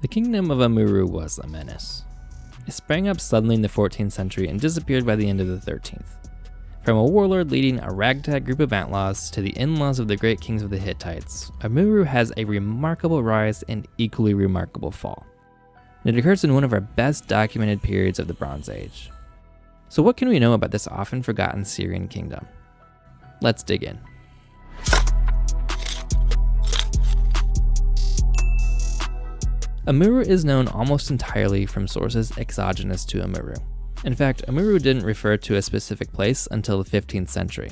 The kingdom of Amurru was a menace. It sprang up suddenly in the 14th century and disappeared by the end of the 13th. From a warlord leading a ragtag group of outlaws to the in-laws of the great kings of the Hittites, Amurru has a remarkable rise and equally remarkable fall. And it occurs in one of our best documented periods of the Bronze Age. So what can we know about this often forgotten Syrian kingdom? Let's dig in. Amurru is known almost entirely from sources exogenous to Amurru. In fact, Amurru didn't refer to a specific place until the 15th century.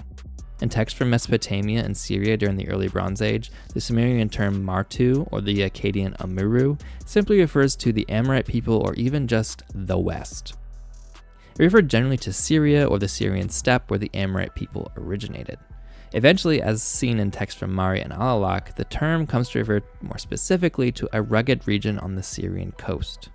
In texts from Mesopotamia and Syria during the early Bronze Age, the Sumerian term Martu, or the Akkadian Amurru, simply refers to the Amurrite people or even just the West. It referred generally to Syria or the Syrian steppe where the Amurrite people originated. Eventually, as seen in texts from Mari and Alalak, the term comes to refer more specifically to a rugged region on the Syrian coast.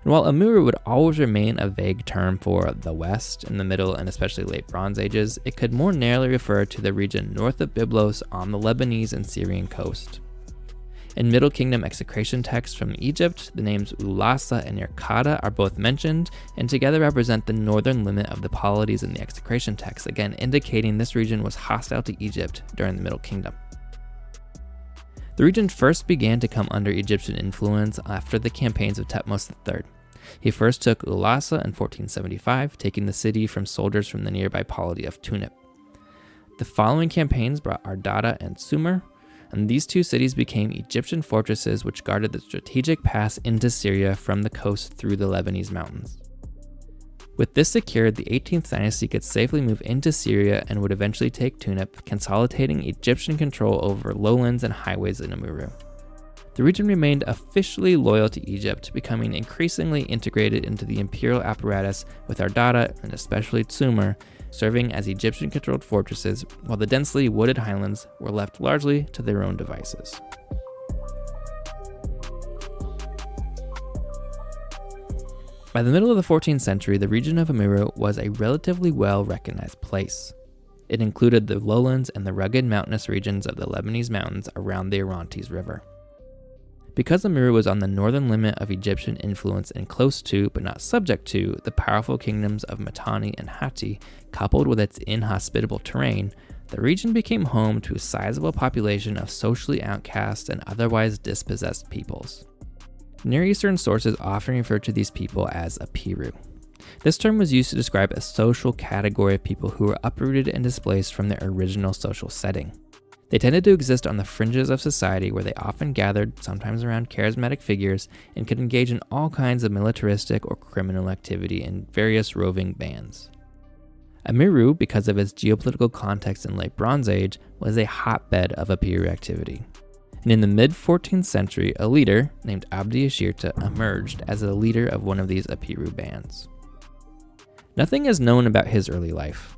And while Amurru would always remain a vague term for the West in the Middle and especially late Bronze Ages, it could more narrowly refer to the region north of Byblos on the Lebanese and Syrian coast. In Middle Kingdom execration texts from Egypt, the names Ulasa and Yerkada are both mentioned, and together represent the northern limit of the polities in the execration texts, again indicating this region was hostile to Egypt during the Middle Kingdom. The region first began to come under Egyptian influence after the campaigns of Thutmose III. He first took Ulasa in 1475, taking the city from soldiers from the nearby polity of Tunip. The following campaigns brought Ardada and Sumer, and these two cities became Egyptian fortresses which guarded the strategic pass into Syria from the coast through the Lebanese mountains. With this secured, the 18th dynasty could safely move into Syria and would eventually take Tunip, consolidating Egyptian control over lowlands and highways in Amurru. The region remained officially loyal to Egypt, becoming increasingly integrated into the imperial apparatus, with Ardada and especially Sumer serving as Egyptian-controlled fortresses, while the densely wooded highlands were left largely to their own devices. By the middle of the 14th century, the region of Amurru was a relatively well-recognized place. It included the lowlands and the rugged mountainous regions of the Lebanese mountains around the Orontes River. Because Amurru was on the northern limit of Egyptian influence and close to, but not subject to, the powerful kingdoms of Mitanni and Hatti, coupled with its inhospitable terrain, the region became home to a sizable population of socially outcast and otherwise dispossessed peoples. Near Eastern sources often refer to these people as apiru. This term was used to describe a social category of people who were uprooted and displaced from their original social setting. They tended to exist on the fringes of society where they often gathered, sometimes around charismatic figures, and could engage in all kinds of militaristic or criminal activity in various roving bands. Amurru, because of its geopolitical context in late Bronze Age, was a hotbed of apiru activity. And in the mid-14th century, a leader named Abdi-Ashirta emerged as the leader of one of these apiru bands. Nothing is known about his early life.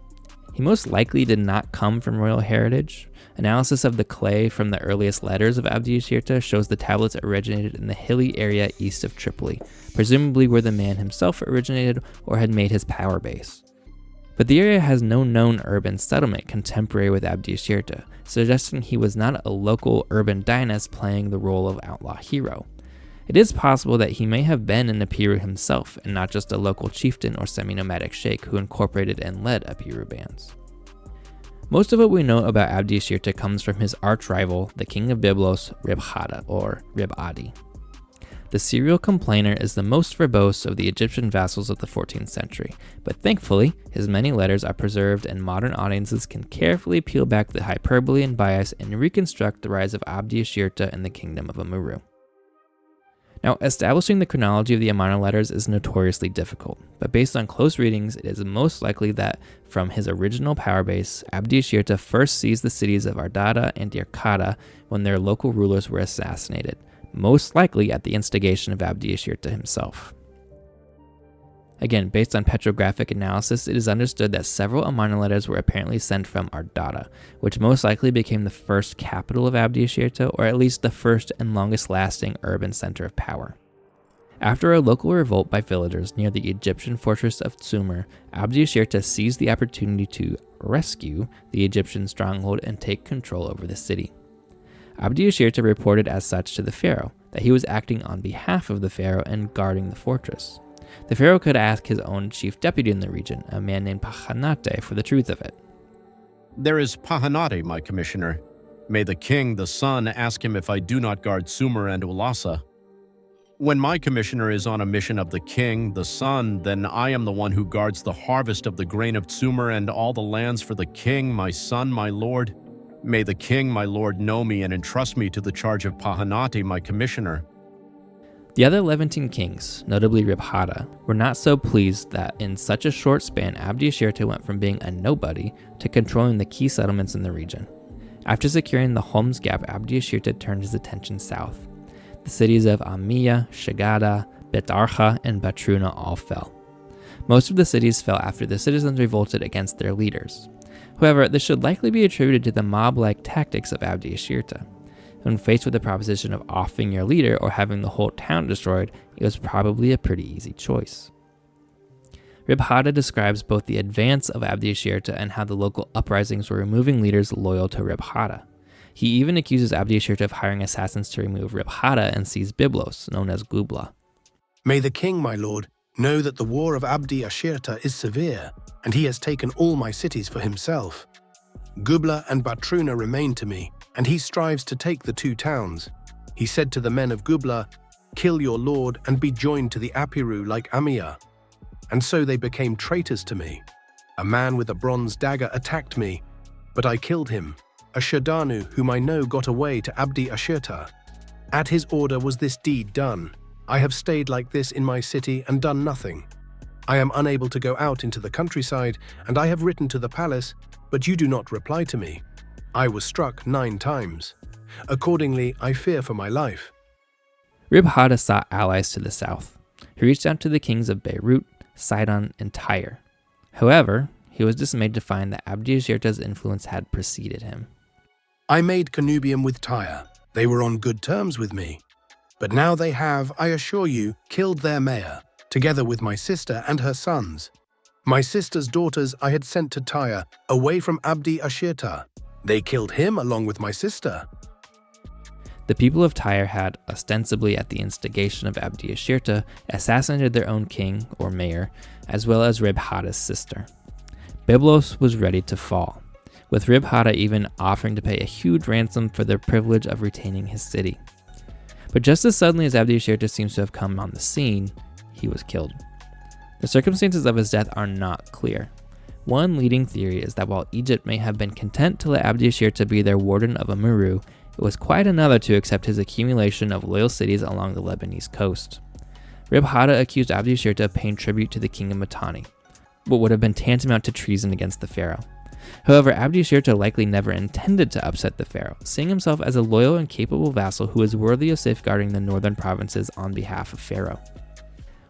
He most likely did not come from royal heritage. Analysis of the clay from the earliest letters of Abdi-Ashirta shows the tablets originated in the hilly area east of Tripoli, presumably where the man himself originated or had made his power base. But the area has no known urban settlement contemporary with Abdi-Ashirta, suggesting he was not a local urban dynast playing the role of outlaw hero. It is possible that he may have been an apiru himself, and not just a local chieftain or semi-nomadic sheikh who incorporated and led apiru bands. Most of what we know about Abdi-Ashirta comes from his arch-rival, the king of Byblos, Rib-Hada, or Rib-Adi. The serial complainer is the most verbose of the Egyptian vassals of the 14th century, but thankfully, his many letters are preserved and modern audiences can carefully peel back the hyperbole and bias and reconstruct the rise of Abdi-Ashirta in the kingdom of Amurru. Now, establishing the chronology of the Amarna letters is notoriously difficult, but based on close readings, it is most likely that from his original power base, Abdi-Ashirta first seized the cities of Ardada and Yerkada when their local rulers were assassinated, most likely at the instigation of Abdi-Ashirta himself. Again, based on petrographic analysis, it is understood that several Amarna letters were apparently sent from Ardada, which most likely became the first capital of Abdi-Ashirta, or at least the first and longest-lasting urban center of power. After a local revolt by villagers near the Egyptian fortress of Sumer, Abdi-Ashirta seized the opportunity to rescue the Egyptian stronghold and take control over the city. Abdi-Ashirta reported as such to the pharaoh, that he was acting on behalf of the pharaoh and guarding the fortress. The pharaoh could ask his own chief deputy in the region, a man named Pahanate, for the truth of it. There is Pahanate, my commissioner. May the king, the sun, ask him if I do not guard Sumer and Ulasa. When my commissioner is on a mission of the king, the sun, then I am the one who guards the harvest of the grain of Sumer and all the lands for the king, my son, my lord. May the king, my lord, know me and entrust me to the charge of Pahanate, my commissioner. The other Levantine kings, notably Ribhada, were not so pleased that in such a short span Abdi-Ashirta went from being a nobody to controlling the key settlements in the region. After securing the Homs Gap, Abdi-Ashirta turned his attention south. The cities of Amiya, Shagada, Bet-Archa, and Batruna all fell. Most of the cities fell after the citizens revolted against their leaders. However, this should likely be attributed to the mob-like tactics of Abdi-Ashirta. When faced with the proposition of offing your leader or having the whole town destroyed, it was probably a pretty easy choice. Ribhada describes both the advance of Abdi-Ashirta and how the local uprisings were removing leaders loyal to Ribhada. He even accuses Abdi-Ashirta of hiring assassins to remove Ribhada and seize Byblos, known as Gubla. May the king, my lord, know that the war of Abdi-Ashirta is severe, and he has taken all my cities for himself. Gubla and Batruna remain to me, and he strives to take the two towns. He said to the men of Gubla, "Kill your lord and be joined to the apiru like Amiya." And so they became traitors to me. A man with a bronze dagger attacked me, but I killed him. A Shadanu, whom I know, got away to Abdi-Ashirta. At his order was this deed done. I have stayed like this in my city and done nothing. I am unable to go out into the countryside, and I have written to the palace, but you do not reply to me. I was struck 9 times. Accordingly, I fear for my life. Ribhada sought allies to the south. He reached out to the kings of Beirut, Sidon, and Tyre. However, he was dismayed to find that Abdi-Ashirta's influence had preceded him. I made connubium with Tyre. They were on good terms with me. But now they have, I assure you, killed their mayor, together with my sister and her sons. My sister's daughters I had sent to Tyre, away from Abdi-Ashirta. They killed him along with my sister. The people of Tyre had, ostensibly at the instigation of Abdi-Ashirta, assassinated their own king, or mayor, as well as Ribhada's sister. Byblos was ready to fall, with Ribhada even offering to pay a huge ransom for the privilege of retaining his city. But just as suddenly as Abdi-Ashirta seems to have come on the scene, he was killed. The circumstances of his death are not clear. One leading theory is that while Egypt may have been content to let Abdi-Ashirta be their warden of Amurru, it was quite another to accept his accumulation of loyal cities along the Lebanese coast. Ribhada accused Abdi-Ashirta of paying tribute to the king of Mitanni, what would have been tantamount to treason against the pharaoh. However, Abdi-Ashirta likely never intended to upset the pharaoh, seeing himself as a loyal and capable vassal who was worthy of safeguarding the northern provinces on behalf of pharaoh.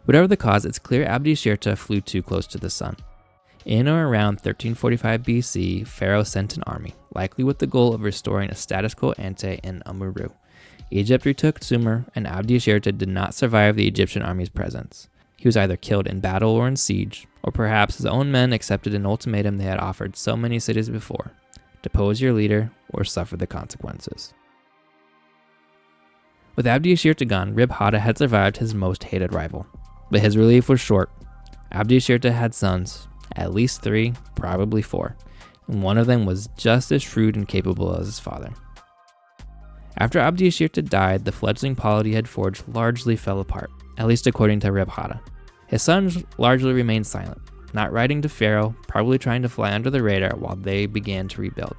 Whatever the cause, it's clear Abdi-Ashirta flew too close to the sun. In or around 1345 BC, Pharaoh sent an army, likely with the goal of restoring a status quo ante in Amurru. Egypt retook Sumer, and Abdi-Ashirta did not survive the Egyptian army's presence. He was either killed in battle or in siege, or perhaps his own men accepted an ultimatum they had offered so many cities before: depose your leader or suffer the consequences. With Abdi-Ashirta gone, Ribhada had survived his most hated rival. But his relief was short. Abdi-Ashirta had sons, at least 3, probably 4, and one of them was just as shrewd and capable as his father. After Abdi-Ashirta died, the fledgling polity he had forged largely fell apart, at least according to Ribhada. His sons largely remained silent, not writing to Pharaoh, probably trying to fly under the radar while they began to rebuild.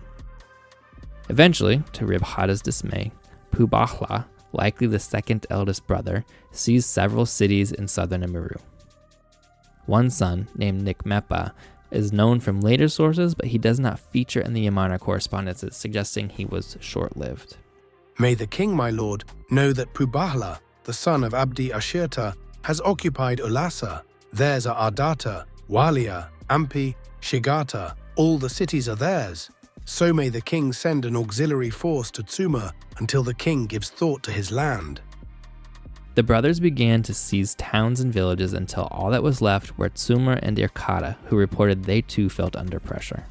Eventually, to Ribhada's dismay, Pubahla, likely the second eldest brother, seized several cities in southern Amurru. One son, named Nikmepa, is known from later sources, but he does not feature in the Yamana correspondences, suggesting he was short-lived. May the king, my lord, know that Pubahla, the son of Abdi-Ashirta, has occupied Ulasa. Theirs are Ardata, Walia, Ampi, Shigata. All the cities are theirs. So may the king send an auxiliary force to Tsuma until the king gives thought to his land. The brothers began to seize towns and villages until all that was left were Tsumar and Irkata, who reported they too felt under pressure.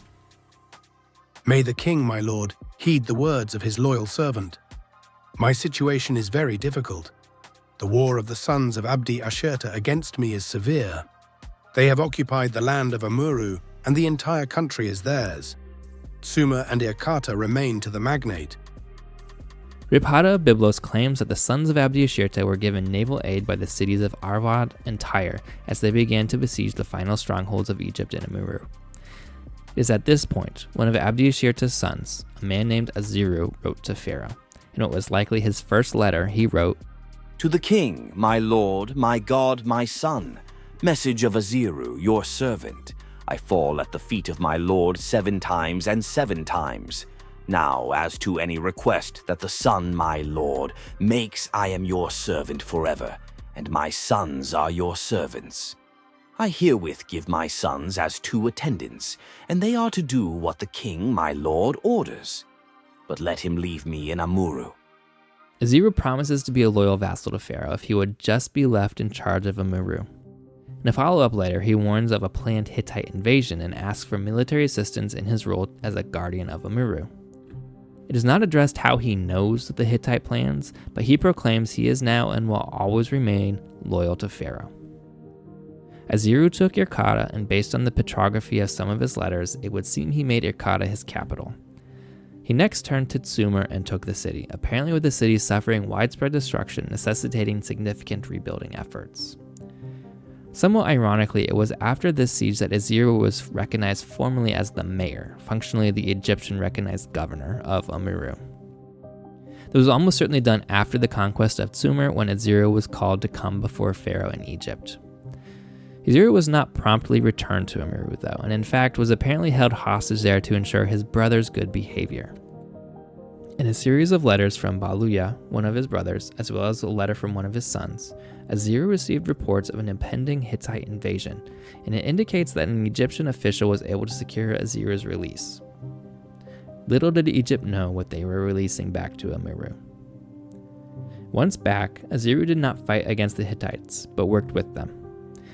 May the king, my lord, heed the words of his loyal servant. My situation is very difficult. The war of the sons of Abdi-Ashirta against me is severe. They have occupied the land of Amurru, and the entire country is theirs. Sumer and Irkata remain to the magnate. Ribhada of Byblos claims that the sons of Abdi-Ashirta were given naval aid by the cities of Arvad and Tyre as they began to besiege the final strongholds of Egypt and Amurru. It is at this point one of Abdi-Ashirta's sons, a man named Aziru, wrote to Pharaoh. In what was likely his first letter, he wrote, "To the king, my lord, my god, my son, message of Aziru, your servant. I fall at the feet of my lord 7 times and 7 times. Now, as to any request that the son, my lord, makes, I am your servant forever, and my sons are your servants. I herewith give my sons as 2 attendants, and they are to do what the king, my lord, orders. But let him leave me in Amurru." Aziru promises to be a loyal vassal to Pharaoh if he would just be left in charge of Amurru. In a follow-up letter, he warns of a planned Hittite invasion and asks for military assistance in his role as a guardian of Amurru. It is not addressed how he knows the Hittite plans, but he proclaims he is now and will always remain loyal to Pharaoh. Aziru took Irkata, and based on the petrography of some of his letters, it would seem he made Irkata his capital. He next turned to Sumer and took the city, apparently with the city suffering widespread destruction, necessitating significant rebuilding efforts. Somewhat ironically, it was after this siege that Aziru was recognized formally as the mayor, functionally the Egyptian-recognized governor of Amurru. This was almost certainly done after the conquest of Sumer, when Aziru was called to come before Pharaoh in Egypt. Aziru was not promptly returned to Amurru, though, and in fact was apparently held hostage there to ensure his brother's good behavior. In a series of letters from Baluya, one of his brothers, as well as a letter from one of his sons, Aziru received reports of an impending Hittite invasion, and it indicates that an Egyptian official was able to secure Aziru's release. Little did Egypt know what they were releasing back to Amurru. Once back, Aziru did not fight against the Hittites, but worked with them.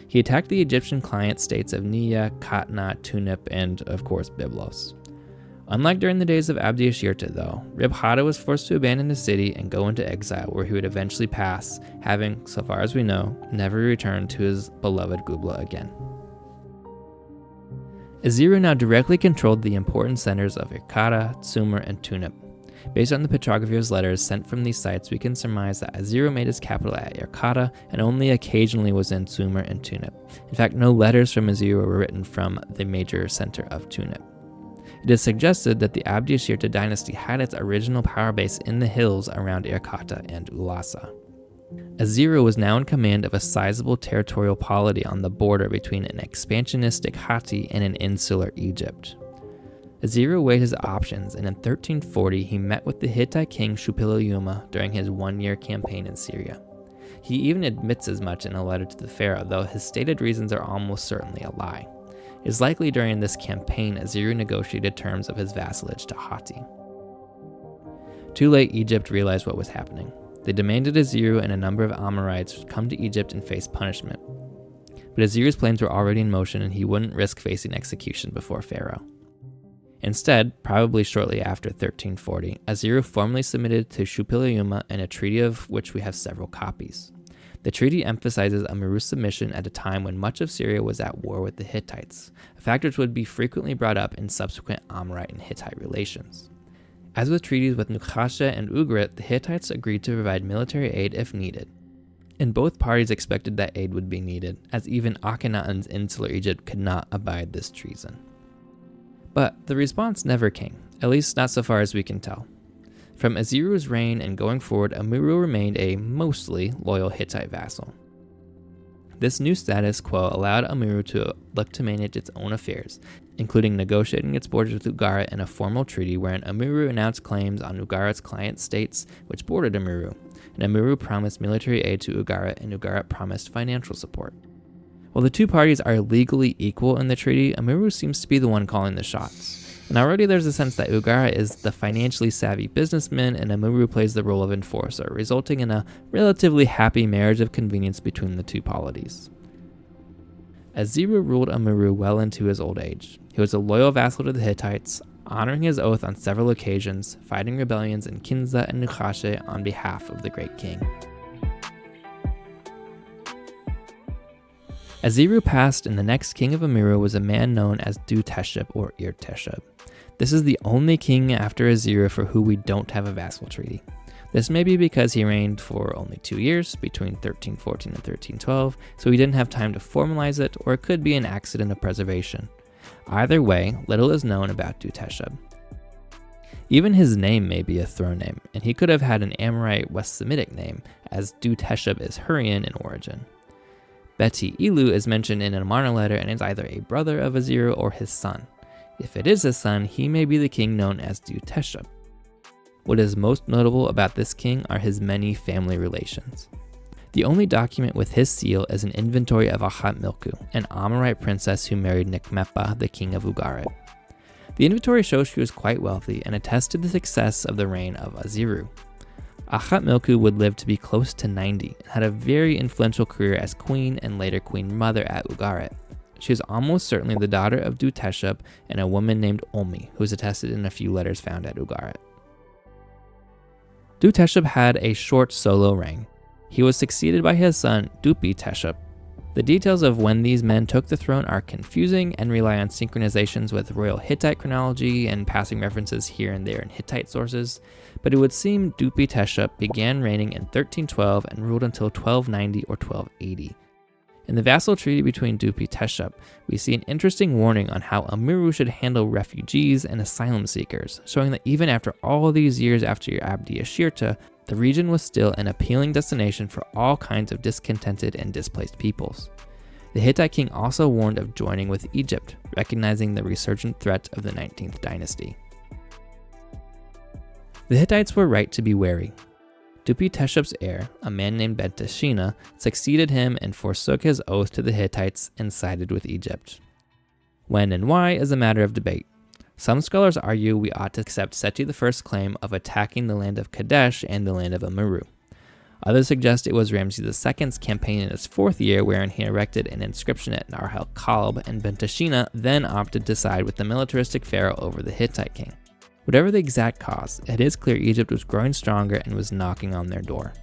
He attacked the Egyptian client states of Nia, Katna, Tunip, and, of course, Byblos. Unlike during the days of Abdi-Ashirta, though, Ribhada was forced to abandon the city and go into exile, where he would eventually pass, having, so far as we know, never returned to his beloved Gubla again. Aziru now directly controlled the important centers of Irkata, Sumer, and Tunip. Based on the petrography of his letters sent from these sites, we can surmise that Aziru made his capital at Irkata and only occasionally was in Sumer and Tunip. In fact, no letters from Aziru were written from the major center of Tunip. It is suggested that the Abdi-Ashirta dynasty had its original power base in the hills around Irkata and Ulasa. Aziru was now in command of a sizable territorial polity on the border between an expansionistic Hatti and an insular Egypt. Aziru weighed his options, and in 1340 he met with the Hittite king Shupiluyuma during his 1-year campaign in Syria. He even admits as much in a letter to the pharaoh, though his stated reasons are almost certainly a lie. It is likely during this campaign Aziru negotiated terms of his vassalage to Hatti. Too late, Egypt realized what was happening. They demanded Aziru and a number of Amurrites come to Egypt and face punishment. But Aziru's plans were already in motion, and he wouldn't risk facing execution before Pharaoh. Instead, probably shortly after 1340, Aziru formally submitted to Shupiluyuma in a treaty of which we have several copies. The treaty emphasizes Amurru's submission at a time when much of Syria was at war with the Hittites, a fact which would be frequently brought up in subsequent Amurrite and Hittite relations. As with treaties with Nukhasha and Ugarit, the Hittites agreed to provide military aid if needed. And both parties expected that aid would be needed, as even Akhenaten's insular Egypt could not abide this treason. But the response never came, at least not so far as we can tell. From Aziru's reign and going forward, Amurru remained a mostly loyal Hittite vassal. This new status quo allowed Amurru to look to manage its own affairs, including negotiating its borders with Ugarit in a formal treaty wherein Amurru announced claims on Ugarit's client states which bordered Amurru, and Amurru promised military aid to Ugarit, and Ugarit promised financial support. While the two parties are legally equal in the treaty, Amurru seems to be the one calling the shots. And already there's a sense that Ugarit is the financially savvy businessman and Amurru plays the role of enforcer, resulting in a relatively happy marriage of convenience between the two polities. Aziru ruled Amurru well into his old age. He was a loyal vassal to the Hittites, honoring his oath on several occasions, fighting rebellions in Kinza and Nukhashe on behalf of the great king. Aziru passed, and the next king of Amurru was a man known as Du-Teshub or Ir-Teshub. This is the only king after Aziru for who we don't have a vassal treaty. This may be because he reigned for only 2 years, between 1314 and 1312, so he didn't have time to formalize it, or it could be an accident of preservation. Either way, little is known about Du-Teshub. Even his name may be a throne name, and he could have had an Amurrite West Semitic name, as Du-Teshub is Hurrian in origin. Beti Ilu is mentioned in an Amarna letter and is either a brother of Aziru or his son. If it is his son, he may be the king known as Du-Teshub. What is most notable about this king are his many family relations. The only document with his seal is an inventory of Ahat-Milku, an Amurrite princess who married Nikmepa, the king of Ugarit. The inventory shows she was quite wealthy and attests to the success of the reign of Aziru. Ahat-Milku would live to be close to 90 and had a very influential career as queen and later queen mother at Ugarit. She is almost certainly the daughter of Du-Teshub and a woman named Olmi, who is attested in a few letters found at Ugarit. Du-Teshub had a short solo reign. He was succeeded by his son Dupi-Teshub. The details of when these men took the throne are confusing and rely on synchronizations with royal Hittite chronology and passing references here and there in Hittite sources, but it would seem Dupi-Teshub began reigning in 1312 and ruled until 1290 or 1280. In the vassal treaty between Dupi-Teshub, we see an interesting warning on how Amurru should handle refugees and asylum seekers, showing that even after all these years after your Abdi-Ashirta, the region was still an appealing destination for all kinds of discontented and displaced peoples. The Hittite king also warned of joining with Egypt, recognizing the resurgent threat of the 19th dynasty. The Hittites were right to be wary. Dupi-Teshub's heir, a man named Benteshina, succeeded him and forsook his oath to the Hittites and sided with Egypt. When and why is a matter of debate. Some scholars argue we ought to accept Seti I's claim of attacking the land of Kadesh and the land of Amurru. Others suggest it was Ramses II's campaign in his 4th year wherein he erected an inscription at Nar el-Kalb, and Benteshina then opted to side with the militaristic pharaoh over the Hittite king. Whatever the exact cause, it is clear Egypt was growing stronger and was knocking on their door.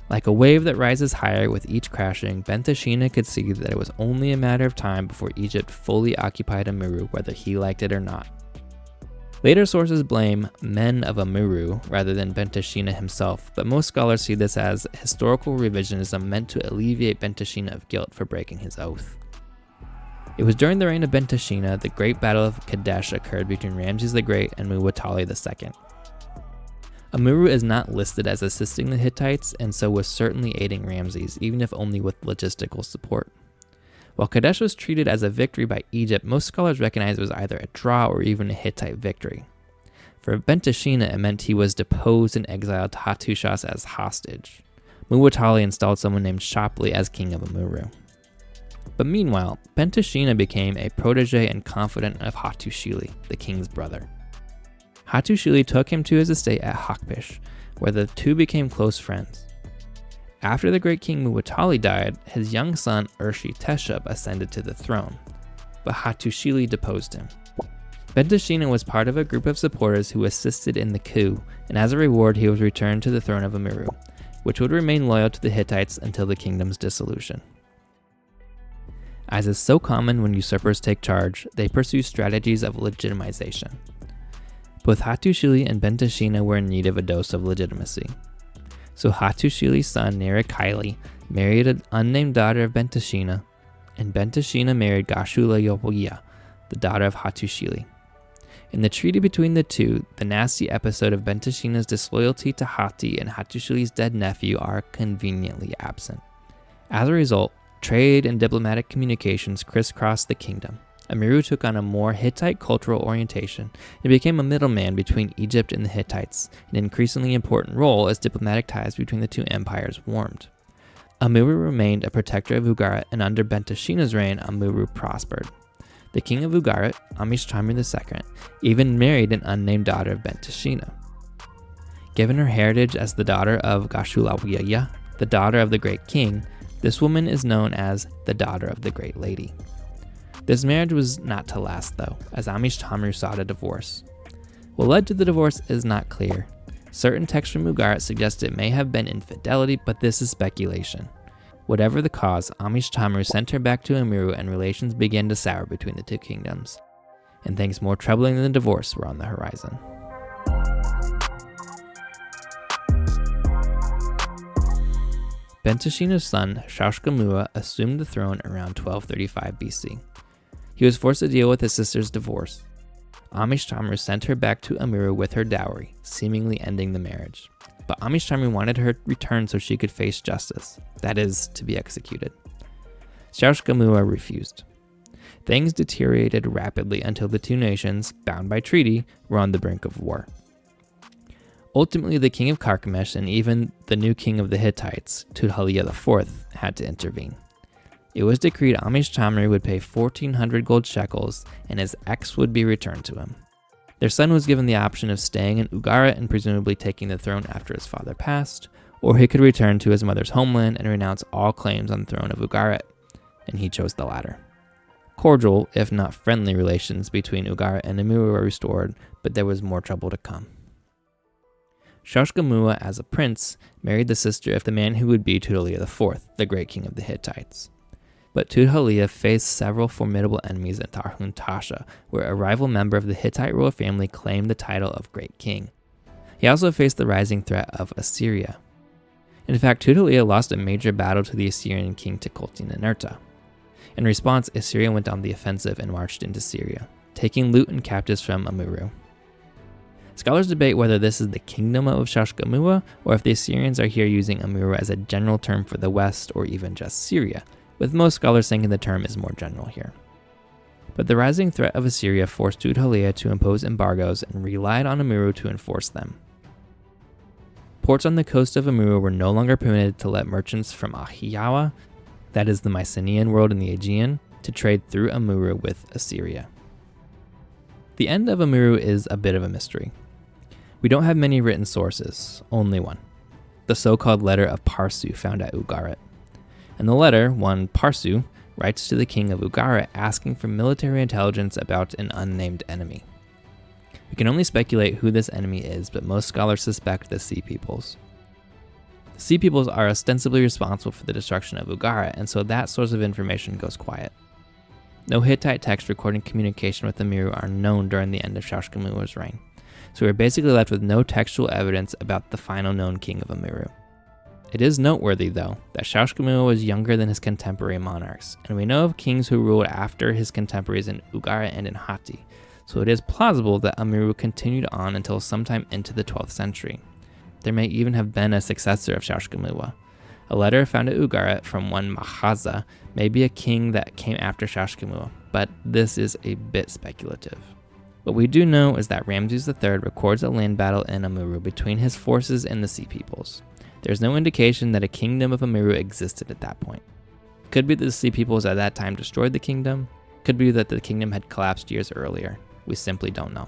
Like a wave that rises higher with each crashing, Benteshina could see that it was only a matter of time before Egypt fully occupied Amurru, whether he liked it or not. Later sources blame men of Amurru rather than Benteshina himself, but most scholars see this as historical revisionism meant to alleviate Benteshina of guilt for breaking his oath. It was during the reign of Benteshina the Great Battle of Kadesh occurred between Ramses the Great and Muwatalli II. Amurru is not listed as assisting the Hittites and so was certainly aiding Ramses, even if only with logistical support. While Kadesh was treated as a victory by Egypt, most scholars recognize it was either a draw or even a Hittite victory. For Benteshina, it meant he was deposed and exiled to Hattushas as hostage. Muwatalli installed someone named Shapli as king of Amurru. But meanwhile, Benteshina became a protege and confidant of Hattushili, the king's brother. Hattushili took him to his estate at Hakpish, where the two became close friends. After the great king Muwatalli died, his young son Urshi-Teshub ascended to the throne, but Hattushili deposed him. Benteshina was part of a group of supporters who assisted in the coup, and as a reward he was returned to the throne of Amurru, which would remain loyal to the Hittites until the kingdom's dissolution. As is so common when usurpers take charge, they pursue strategies of legitimization. Both Hattushili and Benteshina were in need of a dose of legitimacy. So Hattushili's son Nerikaili married an unnamed daughter of Benteshina, and Benteshina married Gashula-Yoboya, the daughter of Hattushili. In the treaty between the two, the nasty episode of Benteshina's disloyalty to Hatti and Hattushili's dead nephew are conveniently absent. As a result, trade and diplomatic communications crisscrossed the kingdom. Amurru took on a more Hittite cultural orientation and became a middleman between Egypt and the Hittites, an increasingly important role as diplomatic ties between the two empires warmed. Amurru remained a protector of Ugarit, and under Benteshina's reign, Amurru prospered. The king of Ugarit, Amishtamir II, even married an unnamed daughter of Benteshina. Given her heritage as the daughter of Gashula-Wiyaya, the daughter of the great king, this woman is known as the daughter of the great lady. This marriage was not to last though, as Amishtamir sought a divorce. What led to the divorce is not clear. Certain texts from Ugarit suggest it may have been infidelity, but this is speculation. Whatever the cause, Amurrite sent her back to Amurru and relations began to sour between the two kingdoms. And things more troubling than the divorce were on the horizon. Bentishina's son, Shashkamua, assumed the throne around 1235 BC. He was forced to deal with his sister's divorce. Amurrite sent her back to Amurru with her dowry, seemingly ending the marriage. But Amurrite wanted her returned so she could face justice, that is, to be executed. Shashkamua refused. Things deteriorated rapidly until the two nations, bound by treaty, were on the brink of war. Ultimately, the king of Carchemish and even the new king of the Hittites, Tudhaliya IV, had to intervene. It was decreed Amurrite would pay 1,400 gold shekels and his ex would be returned to him. Their son was given the option of staying in Ugarit and presumably taking the throne after his father passed, or he could return to his mother's homeland and renounce all claims on the throne of Ugarit, and he chose the latter. Cordial, if not friendly, relations between Ugarit and Amurru were restored, but there was more trouble to come. Shashkamua, as a prince, married the sister of the man who would be Tudhaliya IV, the great king of the Hittites. But Tudhaliya faced several formidable enemies in Tarhun Tasha, where a rival member of the Hittite royal family claimed the title of Great King. He also faced the rising threat of Assyria. In fact, Tudhaliya lost a major battle to the Assyrian king Tukulti-Ninurta. In response, Assyria went on the offensive and marched into Syria, taking loot and captives from Amurru. Scholars debate whether this is the kingdom of Shashkamua or if the Assyrians are here using Amurru as a general term for the West or even just Syria, with most scholars thinking the term is more general here. But the rising threat of Assyria forced Tudhaliya to impose embargoes and relied on Amurru to enforce them. Ports on the coast of Amurru were no longer permitted to let merchants from Ahiyawa, that is the Mycenaean world in the Aegean, to trade through Amurru with Assyria. The end of Amurru is a bit of a mystery. We don't have many written sources, only one, the so-called letter of Parsu found at Ugarit. In the letter, one Parsu writes to the king of Ugarit asking for military intelligence about an unnamed enemy. We can only speculate who this enemy is, but most scholars suspect the Sea Peoples. The Sea Peoples are ostensibly responsible for the destruction of Ugarit, and so that source of information goes quiet. No Hittite texts recording communication with Amurru are known during the end of Shashkamua's reign, so we're basically left with no textual evidence about the final known king of Amurru. It is noteworthy, though, that Shashkamua was younger than his contemporary monarchs, and we know of kings who ruled after his contemporaries in Ugarit and in Hatti, so it is plausible that Amurru continued on until sometime into the 12th century. There may even have been a successor of Shashkamua. A letter found at Ugarit from one Mahaza may be a king that came after Shashkamua, but this is a bit speculative. What we do know is that Ramses III records a land battle in Amurru between his forces and the Sea Peoples. There's no indication that a kingdom of Amurru existed at that point. It could be that the Sea Peoples at that time destroyed the kingdom, could be that the kingdom had collapsed years earlier. We simply don't know.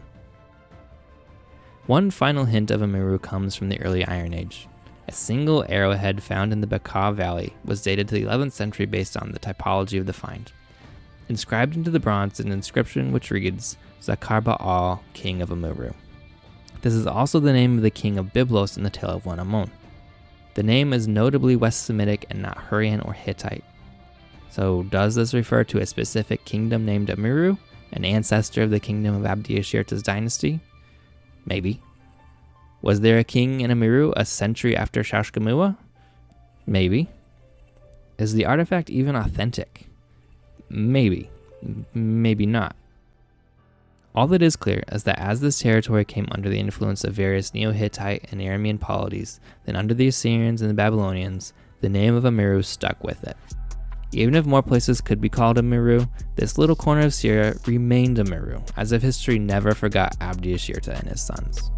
One final hint of Amurru comes from the early Iron Age. A single arrowhead found in the Bekaa Valley was dated to the 11th century based on the typology of the find. Inscribed into the bronze is an inscription which reads, Zakar Baal, King of Amurru. This is also the name of the king of Byblos in the Tale of One Ammon. The name is notably West Semitic and not Hurrian or Hittite. So does this refer to a specific kingdom named Amurru, an ancestor of the kingdom of Abdi-Ashirta's dynasty? Maybe. Was there a king in Amurru a century after Shashkamua? Maybe. Is the artifact even authentic? Maybe. Maybe not. All that is clear is that as this territory came under the influence of various Neo-Hittite and Aramean polities, then under the Assyrians and the Babylonians, the name of Amurru stuck with it. Even if more places could be called Amurru, this little corner of Syria remained Amurru, as if history never forgot Abdi-Ashirta and his sons.